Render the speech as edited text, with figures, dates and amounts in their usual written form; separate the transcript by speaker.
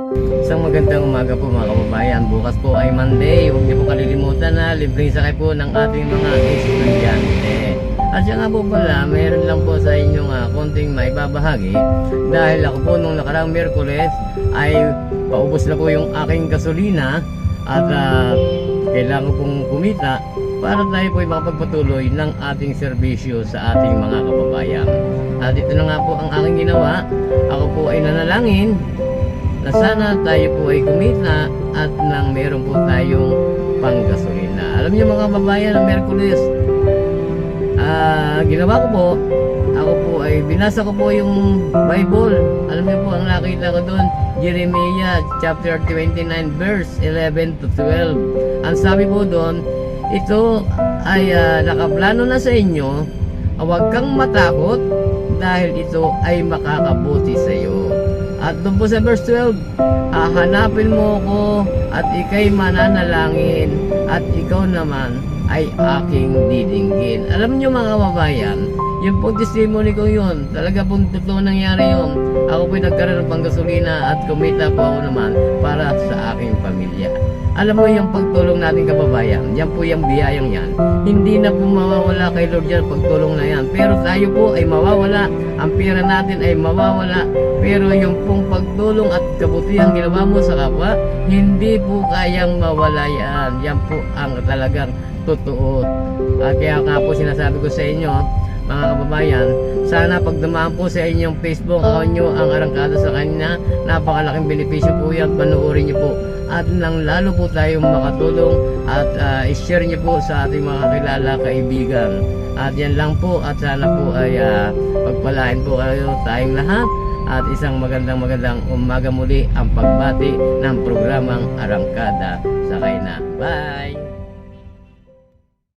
Speaker 1: Isang magandang umaga po mga kababayan. Bukas po ay Monday. Huwag niyo po kalilimutan na libreng sakay po ng ating mga estudyante. At siya nga po pala, mayroon lang po sa inyong konting maibabahagi. Dahil ako po nung nakaraang Miyerkules ay paubos na po yung aking gasolina. At kailangan pong kumita para tayo po ay makapagpatuloy ng ating serbisyo sa ating mga kababayan. At ito na nga po ang aking ginawa. Ako po ay nanalangin na sana tayo po ay kumita at nang meron po tayong panggasolina. Alam niyo mga kababayan, ng Miyerkules, ginawa ko po, ako po ay binasa ko po yung Bible. Alam niyo po ang nakita ko doon, Jeremiah chapter 29 verse 11 to 12. Ang sabi po doon, ito ay nakaplano na sa inyo, huwag kang matakot dahil ito ay makakabuti sa iyo. At doon po sa verse 12, hanapin mo ko at ikay mananalangin at ikaw naman ay aking didinggin. Alam niyo mga kababayan, yung pong testimony ko yun, talaga pong totoo nangyari yun. Ako po'y nagkaroon ng panggasolina at kumita po ako naman para sa aking pamilya. Alam mo yung pagtulong natin kababayan, yan po yung biyayang yan. Hindi na po mawawala kay Lord yan pagtulong na yan. Pero tayo po ay mawawala, ang pera natin ay mawawala. Pero yung pong pagtulong at kabutihan ginawa mo sa kapwa, hindi po kayang mawala yan. Yan po ang talagang totoo. Kaya nga po sinasabi ko sa inyo, mga kababayan, sana pag dumaan po sa inyong Facebook account nyo ang Arangkada sa kanya, napakalaking benepisyo po yan, panuorin nyo po at nang lalo po tayong makatulong at i-share nyo po sa ating mga kilala, kaibigan. At yan lang po at sana po ay pagpalain po kayo tayong lahat at isang magandang umaga muli ang pagbati ng programang Arangkada sa Kanya. Bye!